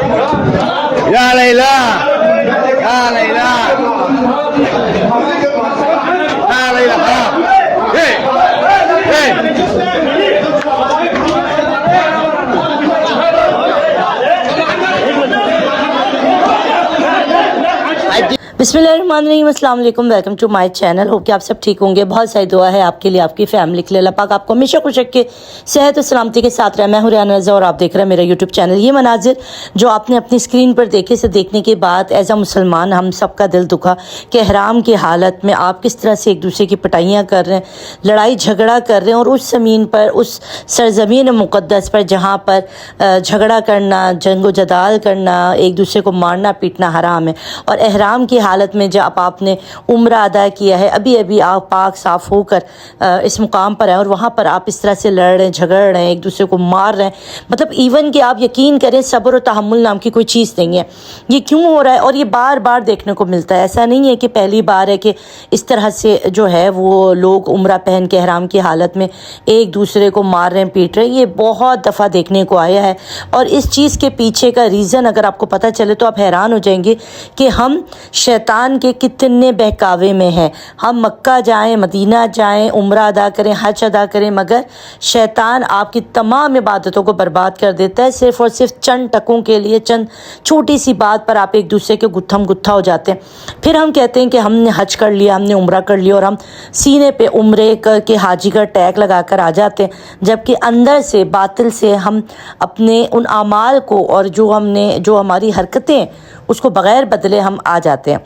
Ya Layla, ya Layla, ya Layla. Hey, hey. बिस्मिल्लाहिर्रहमानिर्रहीम, अस्सलाम वालेकुम, welcome to my channel. Hope कि आप सब ठीक होंगे। बहुत सारी दुआ है आपके लिए, आपकी फैमिली के लिए। अल्लाह पाक आपको हमेशा खुश रखे, सेहत और सलामती के साथ रहे। मैं हूं रियान रज़ा और आप देख रहे हैं मेरा यूट्यूब चैनल। ये मनाजिर जो आपने अपनी स्क्रीन पर देखे, से देखने के बाद एज अ मुसलमान हम सबका दिल दुखा कि इहराम की हालत में आप किस तरह से एक दूसरे की पिटाइयाँ कर रहे हैं, लड़ाई झगड़ा कर रहे हैं। और उस ज़मीन पर, उस सरज़मीन मुक़द्दस पर जहाँ पर झगड़ा करना, जंग जदाल करना, एक दूसरे को मारना पीटना हराम है। और इहराम की हालत में जब आपने उम्रा अदा किया है, अभी अभी आप पाक साफ़ होकर इस मुकाम पर आए और वहाँ पर आप इस तरह से लड़ रहे हैं, झगड़ रहे हैं, एक दूसरे को मार रहे हैं। मतलब इवन कि आप यकीन करें, सब्र और तहम्मुल नाम की कोई चीज़ नहीं है। ये क्यों हो रहा है? और ये बार बार देखने को मिलता है। ऐसा नहीं है कि पहली बार है कि इस तरह से जो है वो लोग उम्रा पहन के इहराम की हालत में एक दूसरे को मार रहे हैं, पीट रहे हैं। ये बहुत दफ़ा देखने को आया है। और इस चीज़ के पीछे का रीज़न अगर आपको पता चले तो आप हैरान हो जाएंगे कि हम शैतान के कितने बहकावे में हैं। हम मक्का जाएं, मदीना जाएं, उम्रा अदा करें, हज अदा करें, मगर शैतान आपकी तमाम इबादतों को बर्बाद कर देता है। सिर्फ़ और सिर्फ चंद टकों के लिए, चंद छोटी सी बात पर आप एक दूसरे के गुत्थम गुत्था हो जाते हैं। फिर हम कहते हैं कि हमने हज कर लिया, हमने उम्रा कर लिया, और हम सीने पे उम्रे के हाजी का टैग लगा कर आ जाते हैं, जबकि अंदर से बातिल से हम अपने उन अमाल को और जो हमारी हरकतें उसको बग़ैर बदले हम आ जाते हैं।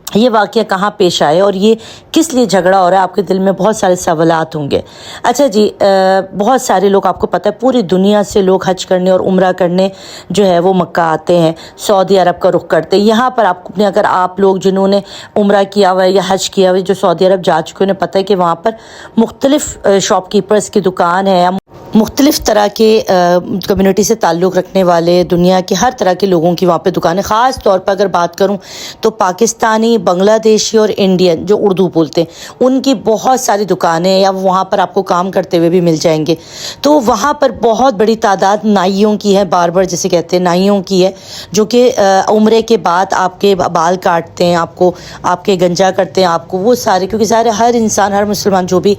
ये वाक़या कहाँ पेश आए और ये किस लिए झगड़ा हो रहा है? आपके दिल में बहुत सारे सवालात होंगे। अच्छा जी, बहुत सारे लोग, आपको पता है पूरी दुनिया से लोग हज करने और उम्रा करने जो है वो मक्का आते हैं, सऊदी अरब का रुख करते हैं। यहाँ पर आपको अपने, अगर आप लोग जिन्होंने उम्रा किया हुआ है या हज किया हुआ है, जो सऊदी अरब जा चुके, उन्हें पता है कि वहाँ पर मुख्तलिफ़ शॉपकीपर्स की दुकान है, या मुख्तलिफ़ तरह के कम्युनिटी से ताल्लुक़ रखने वाले दुनिया के हर तरह के लोगों की वहाँ पे दुकानें। ख़ास तौर पर अगर बात करूँ तो पाकिस्तानी, बांग्लादेशी और इंडियन जो उर्दू बोलते हैं, उनकी बहुत सारी दुकानें या वहाँ पर आपको काम करते हुए भी मिल जाएंगे। तो वहाँ पर बहुत बड़ी तादाद नाइयों की है, बार्बर जिसे कहते हैं, नाइयों की है, जो कि उम्रे के बाद आपके बाल काटते हैं, आपको आपके गंजा करते हैं, आपको वो सारे, क्योंकि ज़ाहिर है हर इंसान, हर मुसलमान जो भी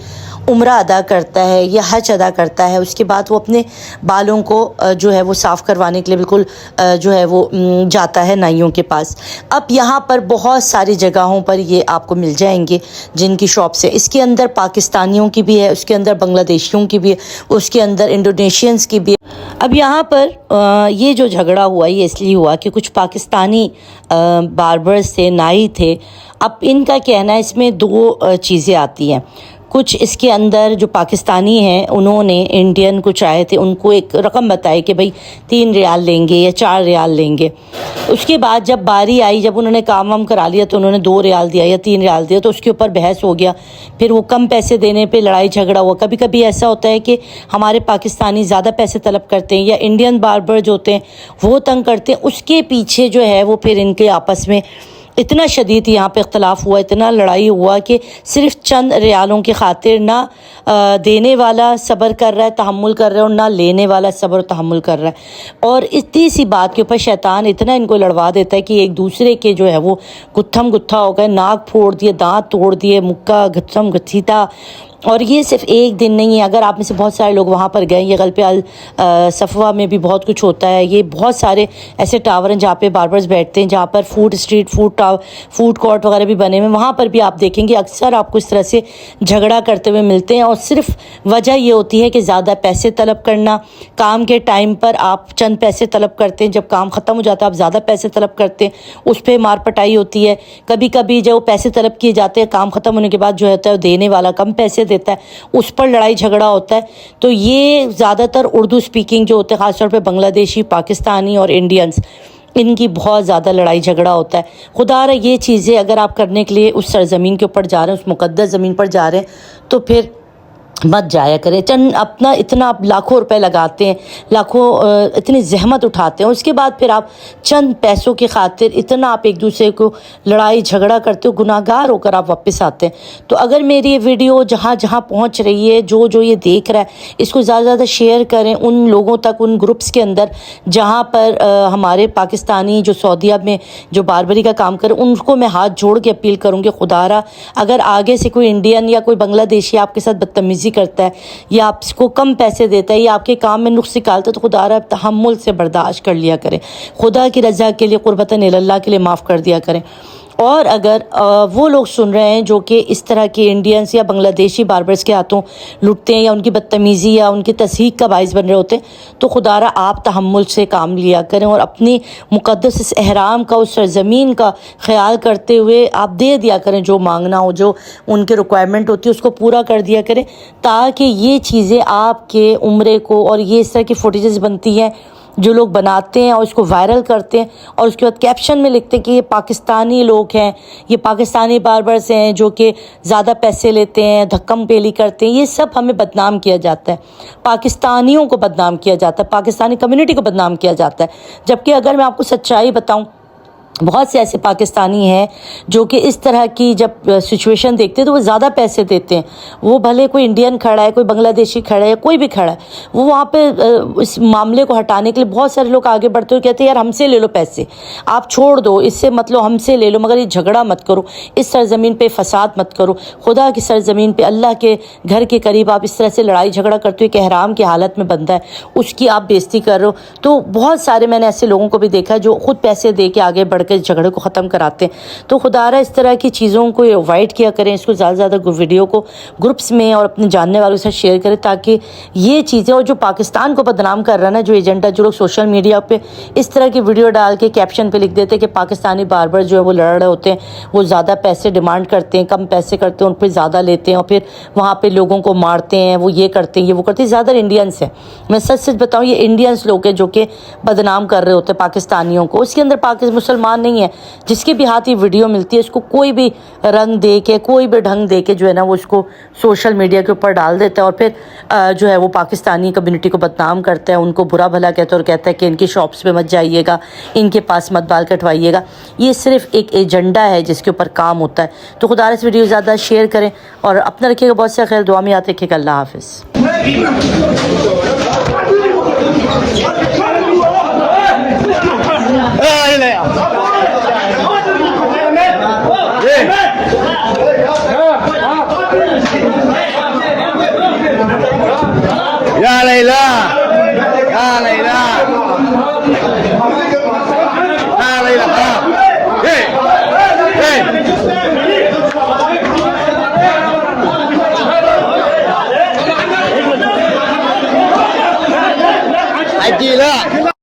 उम्रा अदा करता है या हज अदा करता है, उसके बाद वो अपने बालों को जो है वो साफ़ करवाने के लिए बिल्कुल जो है वो जाता है नाइयों के पास। अब यहाँ पर बहुत सारी जगहों पर ये आपको मिल जाएंगे जिनकी शॉप्स है। इसके अंदर पाकिस्तानियों की भी है, उसके अंदर बांग्लादेशियों की भी है, उसके अंदर इंडोनेशियंस की भी है। अब यहाँ पर ये जो झगड़ा हुआ, ये इसलिए हुआ कि कुछ पाकिस्तानी बार्बर्स थे, नाई थे। अब इनका कहना है इसमें दो चीज़ें आती हैं। कुछ इसके अंदर जो पाकिस्तानी हैं, उन्होंने इंडियन कुछ आए थे, उनको एक रकम बताई कि भाई 3 रियाल लेंगे या 4 रियाल लेंगे। उसके बाद जब बारी आई, जब उन्होंने काम वाम करा लिया, तो उन्होंने 2 रियाल दिया या 3 रियाल दिया, तो उसके ऊपर बहस हो गया। फिर वो कम पैसे देने पे लड़ाई झगड़ा हुआ। कभी कभी ऐसा होता है कि हमारे पाकिस्तानी ज़्यादा पैसे तलब करते हैं या इंडियन बार्बर जो होते हैं वो तंग करते हैं। उसके पीछे जो है वो फिर इनके आपस में इतना शदीद यहाँ पे इख्तलाफ हुआ, इतना लड़ाई हुआ कि सिर्फ चंद रियालों की खातिर ना देने वाला सब्र कर रहा है, तहम्मुल कर रहा है, और ना लेने वाला सब्र और तहम्मुल कर रहा है। और इतनी सी बात के ऊपर शैतान इतना इनको लड़वा देता है कि एक दूसरे के जो है वो गुत्थम गुत्था हो गए, नाक फोड़ दिए, दांत तोड़ दिए, मुक्का गुत्थम घसीटा। और ये सिर्फ एक दिन नहीं है। अगर आप में से बहुत सारे लोग वहाँ पर गए, ये गल्पे अल सफ़वा में भी बहुत कुछ होता है। ये बहुत सारे ऐसे टावर हैं जहाँ पे बार्बर्स बैठते हैं, जहाँ पर फूड स्ट्रीट, फूड कोर्ट वगैरह भी बने हुए हैं। वहाँ पर भी आप देखेंगे अक्सर आपको इस तरह से झगड़ा करते हुए मिलते हैं। और सिर्फ वजह ये होती है कि ज़्यादा पैसे तलब करना। काम के टाइम पर आप चंद पैसे तलब करते हैं, जब काम ख़त्म हो जाता है आप ज़्यादा पैसे तलब करते हैं, उस पर मार पटाई होती है। कभी कभी जब पैसे तलब किए जाते हैं, काम ख़त्म होने के बाद जो होता है देने वाला कम पैसे देता है, उस पर लड़ाई झगड़ा होता है। तो ये ज़्यादातर उर्दू स्पीकिंग जो होते हैं, ख़ासतौर पे बांग्लादेशी, पाकिस्तानी और इंडियंस, इनकी बहुत ज़्यादा लड़ाई झगड़ा होता है। खुदा रहा ये चीज़ें अगर आप करने के लिए उस सरज़मीन के ऊपर जा रहे हैं, उस मुक़द्दस ज़मीन पर जा रहे हैं, तो फिर मत जाया करें। चंद अपना इतना आप लाखों रुपए लगाते हैं, लाखों इतनी जहमत उठाते हैं, उसके बाद फिर आप चंद पैसों की खातिर इतना आप एक दूसरे को लड़ाई झगड़ा करते हो, गुनाहगार होकर आप वापस आते हैं। तो अगर मेरी ये वीडियो जहाँ जहाँ पहुँच रही है, जो जो ये देख रहा है, इसको ज़्यादा से ज़्यादा शेयर करें उन लोगों तक, उन ग्रुप्स के अंदर जहाँ पर हमारे पाकिस्तानी जो सऊदीया में जो बारबरी का काम करें, उनको मैं हाथ जोड़ के अपील करूँगी, खुदारा अगर आगे से कोई इंडियन या कोई बांग्लादेशी आपके साथ बदतमीज़ी करता है या आपको कम पैसे देता है या आपके काम में नुक्स निकालता है, तो खुदा तहम्मुल से बर्दाश्त कर लिया करें, खुदा की रज़ा के लिए, कुर्बतन इल्लाह के लिए माफ़ कर दिया करें। और अगर वो लोग सुन रहे हैं जो कि इस तरह के इंडियंस या बांग्लादेशी बार्बर्स के हाथों लुटते हैं या उनकी बदतमीज़ी या उनकी तस्हीक का बाइस बन रहे होते हैं, तो खुदारा आप तहम्मुल से काम लिया करें और अपनी मुक़द्दस इस एहराम का, उस सरज़मीन का ख्याल करते हुए आप दे दिया करें, जो मांगना हो, जो उनकी रिक्वायरमेंट होती है उसको पूरा कर दिया करें, ताकि ये चीज़ें आपके उम्रे को, और ये इस तरह की फुटेजेस बनती हैं जो लोग बनाते हैं और इसको वायरल करते हैं और उसके बाद कैप्शन में लिखते हैं कि ये पाकिस्तानी लोग हैं, ये पाकिस्तानी बार्बर्स हैं जो कि ज़्यादा पैसे लेते हैं, धक्कम पेली करते हैं, ये सब हमें बदनाम किया जाता है, पाकिस्तानियों को बदनाम किया जाता है, पाकिस्तानी कम्युनिटी को बदनाम किया जाता है। जबकि अगर मैं आपको सच्चाई बताऊं, बहुत से ऐसे पाकिस्तानी हैं जो कि इस तरह की जब सिचुएशन देखते हैं तो वो ज़्यादा पैसे देते हैं। वो भले कोई इंडियन खड़ा है, कोई बांग्लादेशी खड़ा है, कोई भी खड़ा है, वो वहाँ पे इस मामले को हटाने के लिए बहुत सारे लोग आगे बढ़ते हुए कहते हैं यार हमसे ले लो पैसे, आप छोड़ दो, इससे मत लो, हमसे ले लो, मगर ये झगड़ा मत करो, इस सरज़मीन पे फसाद मत करो, खुदा की सरज़मीन पे, अल्लाह के घर के करीब आप इस तरह से लड़ाई झगड़ा करते हुए, एक एहराम की हालत में बंदा है उसकी आप बेइज्जती कर रहे हो। तो बहुत सारे मैंने ऐसे लोगों को भी देखा है जो खुद पैसे दे के आगे बढ़ के झगड़े को ख़त्म कराते हैं। तो खुदारा इस तरह की चीज़ों को अवॉइड किया करें, इसको ज़्यादा से ज़्यादा वीडियो को ग्रुप्स में और अपने जानने वालों के साथ शेयर करें, ताकि ये चीज़ें, और जो पाकिस्तान को बदनाम कर रहा है ना जो एजेंडा, जो लोग सोशल मीडिया पे इस तरह की वीडियो डाल के कैप्शन पे लिख देते हैं कि पाकिस्तानी बार्बर जो है वो लड़ रहे होते हैं, वो ज़्यादा पैसे डिमांड करते हैं, कम पैसे करते हैं, उन पर ज़्यादा लेते हैं और फिर वहाँ पर लोगों को मारते हैं, वो ये करते हैं, ये वो करते हैं। ज़्यादा इंडियंस हैं, मैं सच सच बताऊँ, ये इंडियंस लोग हैं जो कि बदनाम कर रहे होते हैं पाकिस्तानियों को। उसके अंदर मुसलमान नहीं है, जिसके भी हाथ ये वीडियो मिलती है इसको कोई भी रंग दे के, कोई भी ढंग दे के जो है ना वो इसको सोशल मीडिया के ऊपर डाल देता है और फिर जो है वो पाकिस्तानी कम्युनिटी को बदनाम करता है, उनको बुरा भला कहता है और कहता है कि इनकी शॉप्स पे मत जाइएगा, इनके पास मत बाल कटवाइएगा। ये सिर्फ एक एजेंडा है जिसके ऊपर काम होता है। तो खुदा इस वीडियो ज़्यादा शेयर करें और अपना रखिएगा बहुत सा ख्याल, दुआ में याद रखिएगा। अल्लाह हाफिज़। Ya Laila, ya Laila, ya Laila, hey, hey, Adila.